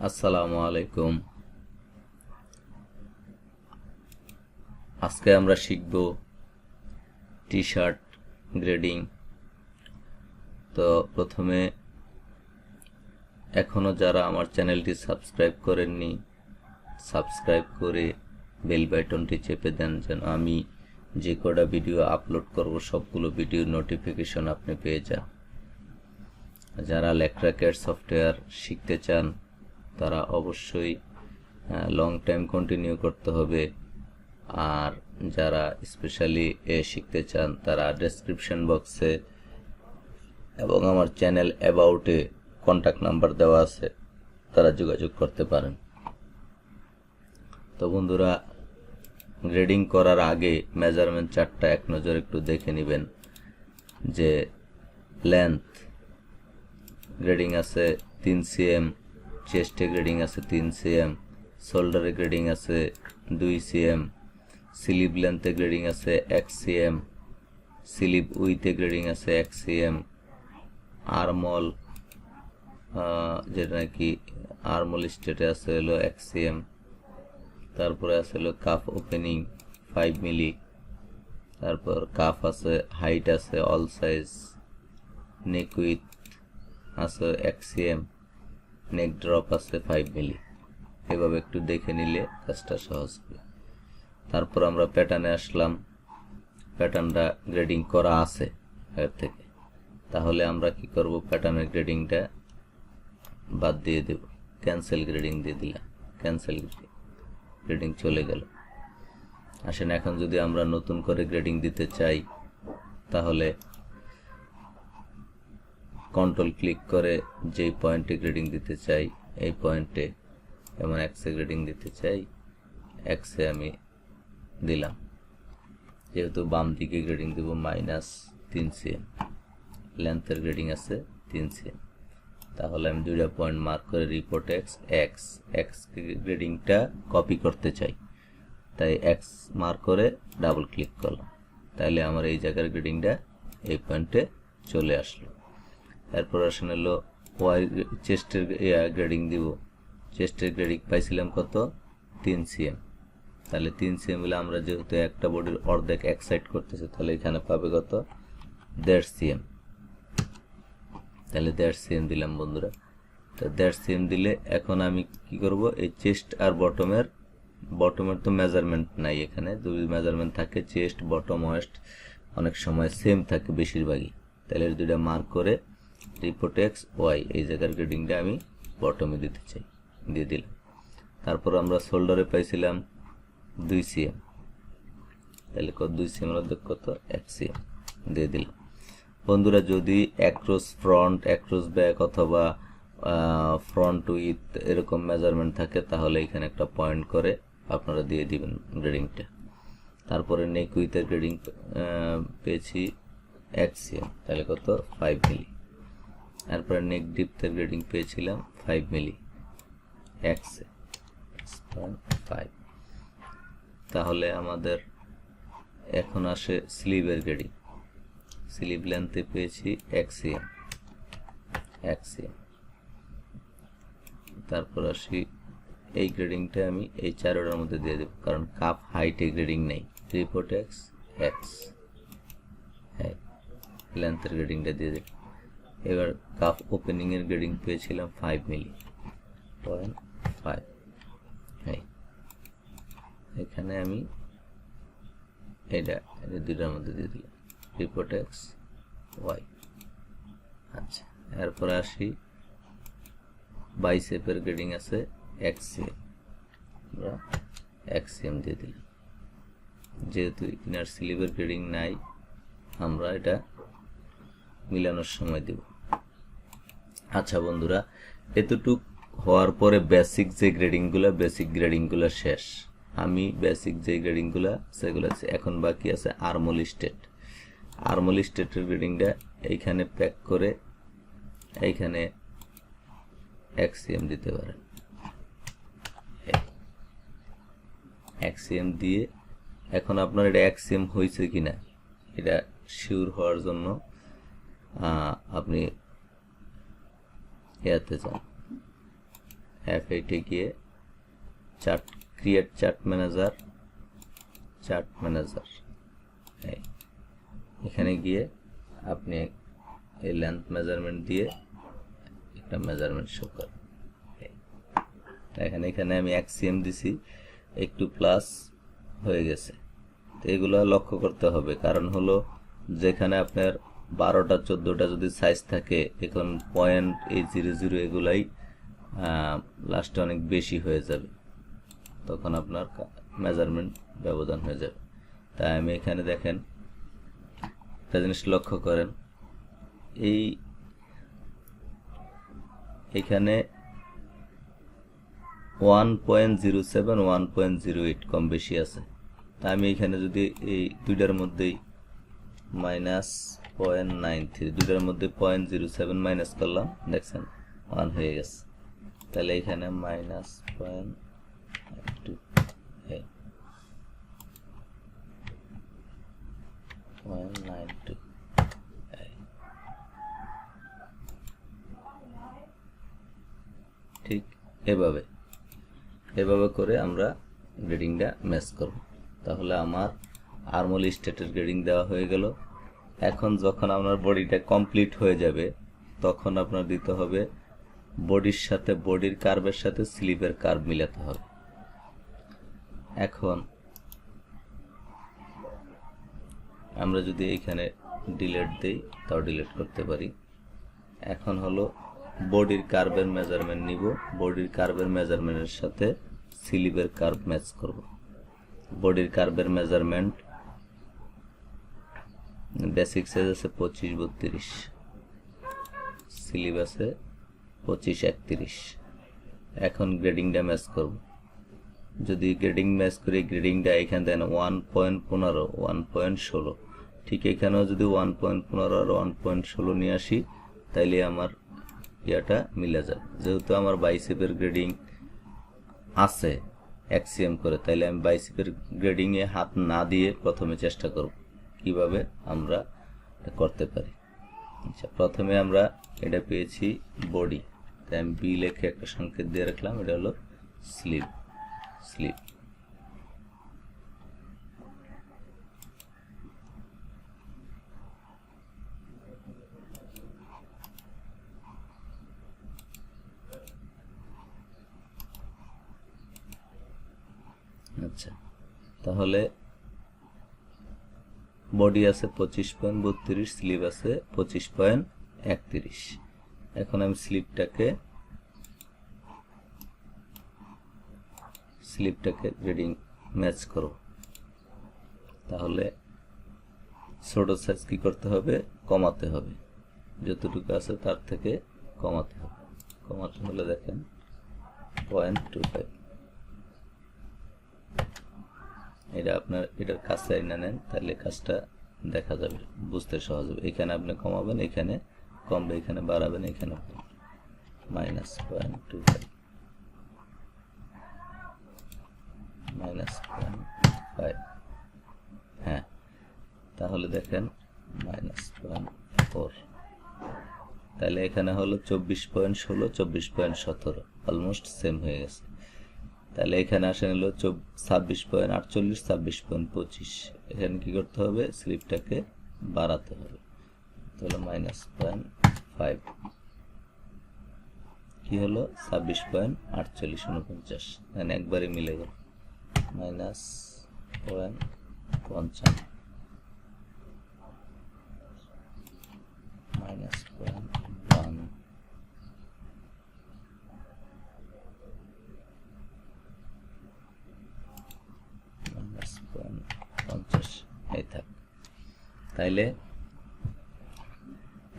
আসসালামু আলাইকুম। আজকে আমরা শিখব টি শার্ট গ্রেডিং। তো প্রথমে এখনো যারা আমার চ্যানেলটি সাবস্ক্রাইব করেননি, সাবস্ক্রাইব করে বেল বাটনটি চেপে দেন, যেন আমি যে কটা ভিডিও আপলোড করব সবগুলো ভিডিওর নোটিফিকেশন আপনি পেয়ে যান। যারা লেকট্রাকের সফটওয়্যার শিখতে চান তারা অবশ্যই লং টাইম কন্টিনিউ করতে হবে। আর যারা স্পেশালি শিখতে চান তারা ডেসক্রিপশন বক্সে এবং আমার চ্যানেল অ্যাবাউটে কন্ট্যাক্ট নাম্বার দেওয়া আছে, তারা যোগাযোগ করতে পারেন। তো বন্ধুরা, গ্রেডিং করার আগে মেজারমেন্ট চার্টটা এক নজর একটু দেখে নেবেন যে লেন্থ গ্রেডিং আছে 3 cm, চেস্টে গ্রেডিং আছে 3 cm, শোল্ডারে গ্রেডিং আছে 2 cm, স্লিভ লেন্থে গ্রেডিং আছে 1 cm, স্লিভ উইথে গ্রেডিং আছে 1 cm, আর্মল যেটা নাকি আর্মল স্টেটে আছে হলো 1 cm, তারপরে আছে হলো কাফ ওপেনিং 5 মিলি, তারপর কাফ আছে, হাইট আছে অল সাইজ, নেক উইথ আছে 1 cm, নেক ড্রপ আছে 5 মিলি। এভাবে একটু দেখে নিলে কাজটা সহজ হবে। তারপর আমরা প্যাটার্নে আসলাম, প্যাটার্নটা গ্রেডিং করা আছে এর থেকে, তাহলে আমরা কি করব, প্যাটার্নের গ্রেডিংটা বাদ দিয়ে দেব, ক্যান্সেল গ্রেডিং দিয়ে দিলাম, ক্যান্সেল গ্রেডিং চলে গেল। আসেন এখন যদি আমরা নতুন করে গ্রেডিং দিতে চাই তাহলে কন্ট্রোল ক্লিক করে যেই পয়েন্টে গ্রেডিং দিতে চাই এই পয়েন্টে, যেমন এক্সে গ্রেডিং দিতে চাই এক্সে আমি দিলাম, যেহেতু বাম দিকে গ্রেডিং দেব -3 cm, লেন্থের গ্রেডিং আছে 3 cm, তাহলে আমি দুইটা পয়েন্ট মার্ক করে রিপোর্ট এক্স এক্স গ্রেডিংটা কপি করতে চাই, তাই এক্স মার্ক করে ডাবল ক্লিক করলাম, তাহলে আমার এই জায়গার গ্রেডিংটা এই পয়েন্টে চলে আসলো। এরপর আসেন হলো ওয়াই চেস্টের গ্রেডিং দিব, চেস্টের গ্রেডিং পাইছিলাম কত 3 cm, তাহলে 3 cm হলে আমরা যেহেতু একটা বডির অর্ধেক এক সাইড করতেছি, তাহলে এখানে পাবে কত 1.5 cm, তাহলে 1.5 cm দিলাম বন্ধুরা। তো 1.5 cm দিলে এখন আমি কি করব, এই চেস্ট আর বটমের তো মেজারমেন্ট নাই, এখানে যদি মেজারমেন্ট থাকে চেস্ট বটম ওয়েস্ট অনেক সময় সেম থাকে বেশিরভাগই, তাহলে এই দুইটা মার্ক করে রিপোর্ট এক্স ওয়াই এই জায়গার গ্রেডিংটা আমি বটমে দিতে চাই, দিয়ে দিলাম। তারপর আমরা শোল্ডারে পাইছিলাম 2 cm, তাহলে কত 2 cm কত 1 cm দিয়ে দিলাম। বন্ধুরা, যদি অ্যাক্রস ফ্রন্ট অ্যাক্রস ব্যাক অথবা ফ্রন্ট উইথ এরকম মেজারমেন্ট থাকে তাহলে এখানে একটা পয়েন্ট করে আপনারা দিয়ে দিবেন গ্রেডিংটা। তারপরে নেক উইথের গ্রেডিং পেয়েছি 1 cm, তাহলে কত 5 মিলি। তারপরে নেক ডিপথের গ্রেডিং পেয়েছিলাম 5 মিলি, 1.5। তাহলে আমাদের এখন আসে স্লিভের গ্রেডিং, স্লিভ লেন্থে পেয়েছি 1 cm, 1 cm। তারপর আসি এই গ্রেডিংটা আমি এই চারোটার মধ্যে দিয়ে দেব, কারণ কাপ হাইটে গ্রেডিং নেই, রিপোর্ট এক্স এক্স লেন্থের গ্রেডিংটা দিয়ে দেব। এবার কাপ ওপেনিং এর গ্রেডিং পেয়েছিলাম 5 মিলি, 0.5, এখানে আমি এটা দুইটার মধ্যে দিয়ে দিলাম, রিপোর্ট এক্স ওয়াই। আচ্ছা, এরপর আসি বাইসেপের গ্রেডিং আছে 1 cm, আমরা 1 cm দিয়ে দিলাম, যেহেতু ইনার স্লিভের গ্রেডিং নাই আমরা এটা মিলানোর সময় দেব। আচ্ছা বন্ধুরা, এতটুক হওয়ার পরে বেসিক গ্রেডিংগুলো শেষ। আমি বেসিক যে গ্রেডিংগুলো সেগুলো এখন বাকি আছে আর্মল স্টেটের গ্রেডিংটা এইখানে প্যাক করে এইখানে 1 cm দিতে পারেন, 1 cm দিয়ে এখন আপনার এটা 1 cm হয়েছে কিনা এটা শিওর হওয়ার জন্য আপনি ইয়াতে যান, F8-এ গিয়ে চার্ট, ক্রিয়েট চার্ট ম্যানেজার, এখানে গিয়ে আপনি এই লেন্থ মেজারমেন্ট দিয়ে একটা মেজারমেন্ট শো করেন। এখানে আমি এক্সিএম দিছি, একটু প্লাস হয়ে গেছে। তো এগুলো লক্ষ্য করতে হবে, কারণ হলো যেখানে আপনার 12টা 14টা যদি সাইজ থাকে, এখন 0.0 এগুলাই লাস্টে অনেক বেশি হয়ে যাবে, তখন আপনার মেজারমেন্ট ব্যবধান হয়ে যাবে। তাই আমি এখানে দেখেন একটা জিনিস লক্ষ্য করেন, এখানে 1.07 1.08 কম বেশি আছে। তা আমি এখানে যদি এই দুইটার মধ্যেই -0.93, দুইটার মধ্যে 0.07 মাইনাস করলাম, দেখছেন 1 হয়ে গেছে। তাহলে এখানে -0.92 ঠিক এভাবে করে আমরা গ্রেডিংটা ম্যাচ করব। তাহলে আমার আর্মল স্টেটের গ্রেডিং দেওয়া হয়ে গেল। এখন যখন আপনার বডিটা কমপ্লিট হয়ে যাবে, তখন আপনার দিতে হবে বডির সাথে, বডির কার্ভের সাথে স্লিভের কার্ভ মিলাতে হবে। এখন আমরা যদি এখানে ডিলিট দেই, তাও ডিলিট করতে পারি। এখন হলো বডির কার্ভের মেজারমেন্ট নিব, বডির কার্ভের মেজারমেন্টের সাথে স্লিভের কার্ভ ম্যাচ করব। বডির কার্ভের মেজারমেন্ট বেসিক সাইজ আছে 25-32, স্লিভ আছে 25-31। এখন গ্রেডিংটা ম্যাচ করব। যদি গ্রেডিং ম্যাচ করি, গ্রেডিংটা এখানে দেন 1.15 1.16, ঠিক এখানেও যদি 1.15 আর 1.16 নিয়ে আসি, তাইলে আমার ইয়াটা মিলে যাবে। যেহেতু আমার বাইসেপের গ্রেডিং আছে এক্সিএম করে, তাইলে আমি বাইসেপের গ্রেডিংয়ে হাত না দিয়ে প্রথমে চেষ্টা করব কিভাবে আমরা করতে পারি। আচ্ছা, প্রথমে আমরা এটা পেয়েছি বডি, তাই আমি বি লেখে একটা সংকেত দিয়ে রাখলাম, এটা হলো স্লিভ। আচ্ছা, তাহলে বডি আছে 25.32, স্লিভ আছে 25.31। এখন আমি স্লিভটাকে গ্রেডিং ম্যাচ করব। তাহলে ছোট সাইজ কি করতে হবে? কমাতে হবে, যতটুকু আছে তার থেকে কমাতে হবে। কমাতে হলে দেখেন 0.25, এটা আপনার এটার কাছে এনে নেন, তাহলে কাজটা দেখা যাবে, বুঝতে সহজ হবে। এখানে আপনি কমাবেন, এখানে কমবে, এখানে বাড়াবেন, এখানে -0.25 -0.5। হ্যাঁ, তাহলে দেখেন -0.4, তাহলে এখানে হলো 24.16 24.17, অলমোস্ট সেম হয়ে গেছে। তাহলে এখানে আসেন হলো 26.48 26.25। এখানে কি করতে হবে? স্লিপটাকে বাড়াতে হবে, তাহলে -0.5 কি হলো 26.48 49, এখানে একবারে মিলে গেল -0.55 -0.1 -0.50 এই থাক। তাইলে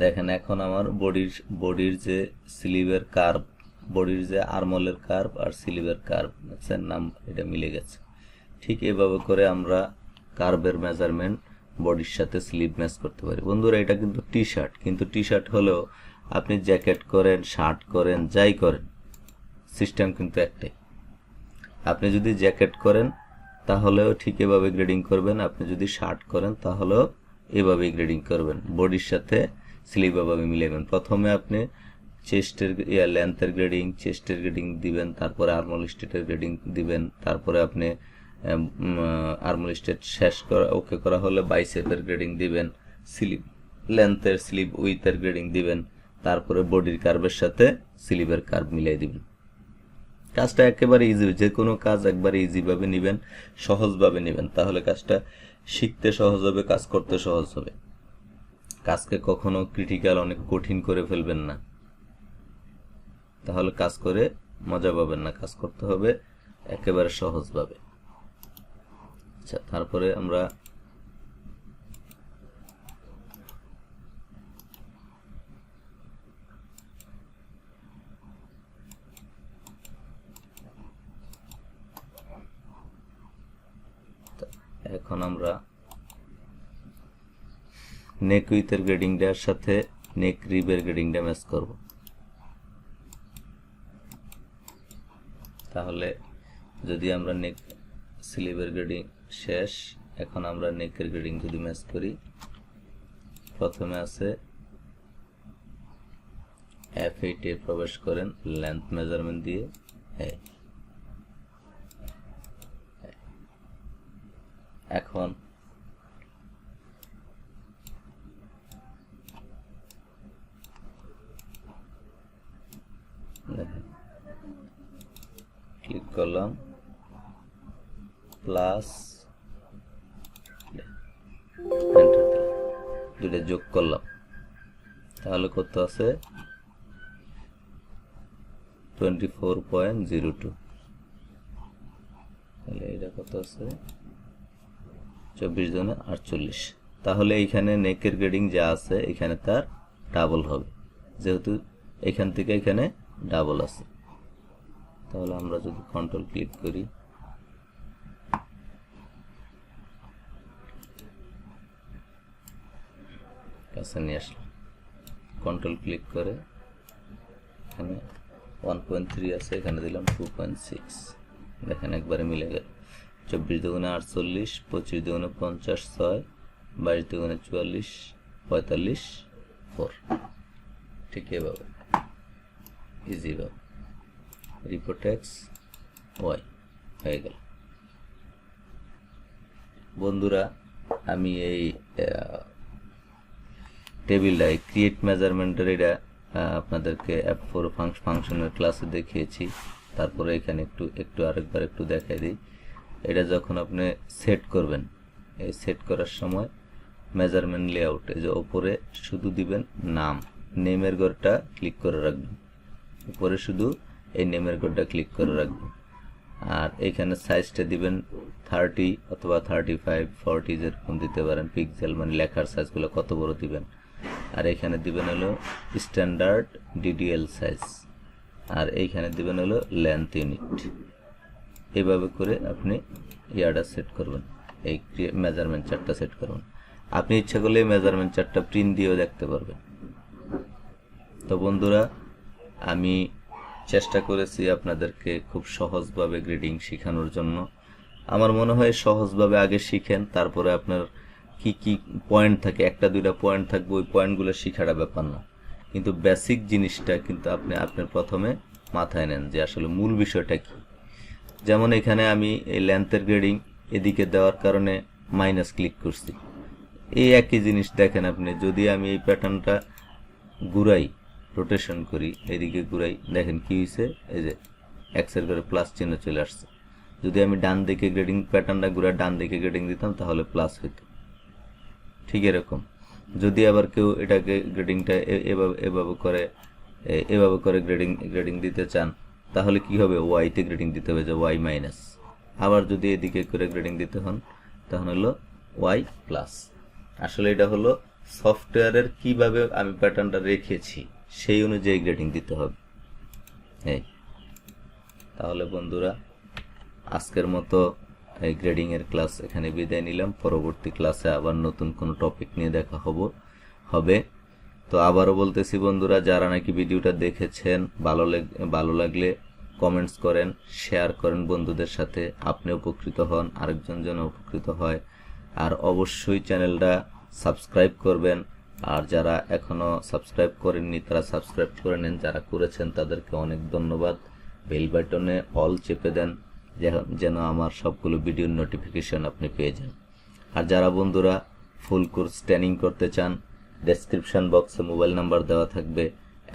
দেখেন এখন আমার বডির যে স্লিভের কার্ভ, বডির যে আর্মলের কার্ভ আর স্লিভের কার্ভ নাম এটা মিলে গেছে। ঠিক এভাবে করে আমরা কার্ভের মেজারমেন্ট বডির সাথে স্লিভ ম্যাচ করতে পারি। বন্ধুরা, এটা কিন্তু টি শার্ট, কিন্তু টি শার্ট হলেও আপনি জ্যাকেট করেন, শার্ট করেন, যাই করেন, সিস্টেম কিন্তু একটাই। আপনি যদি জ্যাকেট করেন তাহলেও ঠিক এভাবে গ্রেডিং করবেন, আপনি যদি শার্ট করেন তাহলেও এভাবেই গ্রেডিং করবেন, বডির সাথে স্লিভ এভাবে মিলাবেন। প্রথমে আপনি চেস্টের লেন্থের গ্রেডিং, চেস্টের গ্রেডিং দিবেন, তারপরে আর্মহোল স্টেটের গ্রেডিং দিবেন, তারপরে আপনি আর্মহোল স্টেট শেষ করা ওকে করা হলে বাইসেপের গ্রেডিং দিবেন, স্লিভ লেন্থের স্লিভ উইথের গ্রেডিং দিবেন, তারপরে বডির কার্ভের সাথে স্লিভের কার্ভ মিলিয়ে দিবেন। কাজটা একেবারে ইজি, যে কোনো কাজ একবারে ইজিভাবে নেবেন, সহজভাবে নেবেন, তাহলে কাজটা শিখতে সহজ হবে, কাজ করতে সহজ হবে। কাজকে কখনো ক্রিটিক্যাল অনেক কঠিন করে ফেলবেন না, তাহলে কাজ করে মজা পাবেন না। কাজ করতে হবে একেবারে সহজভাবে। আচ্ছা, তারপরে আমরা নেক উইথের গ্রেডিংটার সাথে নেক রিবের গ্রেডিংটা ম্যাচ করব। তাহলে যদি আমরা নেক স্লিভের গ্রেডিং শেষ, এখন আমরা নেকের গ্রেডিং যদি ম্যাচ করি, প্রথমে আছে F8 এ প্রবেশ করেন লেন্থ মেজারমেন্ট দিয়ে, এখন ক্লিক করলাম, প্লাস এন্টার দিলাম, দুটো যোগ করলাম, তাহলে কত আছে 24.02। তাহলে এটা কত আছে 24 জনে 48। তাহলে এইখানে নেকের গ্রেডিং যা আছে এখানে তার ডাবল হবে, যেহেতু এখান থেকে এখানে ডাবল আছে। তাহলে আমরা যদি কন্ট্রোল ক্লিক করি, কাছে নিয়ে আসলাম, কন্ট্রোল ক্লিক করে এখানে 1.3 আছে, এখানে দিলাম 2.6, দেখেন একবারে মিলে গেল। 24 দুগুণে 48, 25 দুগুণে 50, 6, 22 দুগুণে 44, 45, 4। ঠিক এভাবে ইজি ভাবে রিপোর্ট এক্স ওয়াই হয়ে গেল। বন্ধুরা, আমি এই টেবিলটা ক্রিয়েট মেজারমেন্টের এটা আপনাদেরকে F4 ফাংশনের ক্লাসে দেখিয়েছি। তারপরে এখানে একটু আরেকবার একটু দেখাই দিই। এটা যখন আপনি সেট করবেন, এই সেট করার সময় মেজারমেন্ট লেআউট, এই যে উপরে শুধু দিবেন নাম, নেমের ঘরটা ক্লিক করে রাখবেন, উপরে শুধু এই নেমের ঘরটা ক্লিক করে রাখবেন। আর এখানে সাইজটা দিবেন 30 অথবা 35, 40 যেরকম দিতে পারেন পিক্সেল, মানে লেখার সাইজগুলো কত বড় দিবেন। আর এখানে দিবেন হলো স্ট্যান্ডার্ড ডিডিএল সাইজ, আর এইখানে দিবেন হলো লেন্থ ইউনিট। এইভাবে করে আপনি ইয়ারটা সেট করবেন, এই মেজারমেন্ট চার্টটা সেট করবেন। আপনি ইচ্ছা করলে এই মেজারমেন্ট চার্টটা প্রিন্ট দিয়েও দেখতে পারবেন। তো বন্ধুরা, আমি চেষ্টা করেছি আপনাদেরকে খুব সহজভাবে গ্রেডিং শেখানোর জন্য। আমার মনে হয় সহজভাবে আগে শিখেন, তারপরে আপনার কি কি পয়েন্ট থাকে, একটা দুইটা পয়েন্ট থাকবে, ওই পয়েন্টগুলো শেখাটা ব্যাপার না, কিন্তু বেসিক জিনিসটা কিন্তু আপনি আপনার প্রথমে মাথায় নেন যে আসলে মূল বিষয়টা কি। যেমন এখানে আমি এই লেন্থের গ্রেডিং এদিকে দেওয়ার কারণে মাইনাস ক্লিক করছি। এই একই জিনিস দেখেন আপনি, যদি আমি এই প্যাটার্নটা ঘুরাই, রোটেশন করি, এদিকে ঘুরাই, দেখেন কি হয়েছে, এই যে এক্সের করে প্লাস চিহ্ন চলে আসছে। যদি আমি ডান দিকে গ্রেডিং প্যাটার্নটা ঘুরে ডান দিকে গ্রেডিং দিতাম তাহলে প্লাস হইতো। ঠিক এরকম যদি আবার কেউ এটাকে গ্রেডিংটা এভাবে করে গ্রেডিং দিতে চান, তাহলে কি হবে, ওয়াইতে গ্রেডিং দিতে হবে, যে ওয়াই মাইনাস। আবার যদি এদিকে করে গ্রেডিং দিতে হন তখন হলো ওয়াই প্লাস। আসলে এটা হলো সফটওয়্যারের কিভাবে আমি প্যাটার্নটা রেখেছি সেই অনুযায়ী গ্রেডিং দিতে হবে। তাহলে বন্ধুরা, আজকের মতো এই গ্রেডিং এর ক্লাস এখানে বিদায় নিলাম। পরবর্তী ক্লাসে আবার নতুন কোনো টপিক নিয়ে দেখা হবে। তো আবারও বলতেছি বন্ধুরা, যারা নাকি ভিডিওটা দেখেছেন, ভালো লাগলে কমেন্টস করেন, শেয়ার করেন বন্ধুদের সাথে, আপনি উপকৃত হন, আরেকজন যেন উপকৃত হয়। আর অবশ্যই চ্যানেলটা সাবস্ক্রাইব করবেন, আর যারা এখনো সাবস্ক্রাইব করেননি তারা সাবস্ক্রাইব করে নেন, যারা করেছেন তাদেরকে অনেক ধন্যবাদ। বেল বাটনে অল চেপে দেন যেন আমার সবগুলো ভিডিওর নোটিফিকেশন আপনি পেয়ে যান। আর যারা বন্ধুরা ফুল কোর্স ট্রেনিং করতে চান, ডেসক্রিপশন বক্সে মোবাইল নাম্বার দেওয়া থাকবে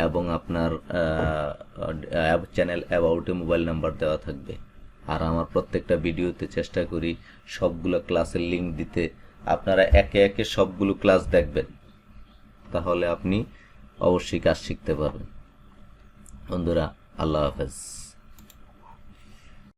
এবং আপনার চ্যানেল অ্যাবাউটে মোবাইল নাম্বার দেওয়া থাকবে। আর আমার প্রত্যেকটা ভিডিওতে চেষ্টা করি সবগুলো ক্লাসের লিঙ্ক দিতে। আপনারা একে একে সবগুলো ক্লাস দেখবেন, তাহলে আপনি অবশ্যই কাজ শিখতে পারবেন। বন্ধুরা, আল্লাহ হাফেজ।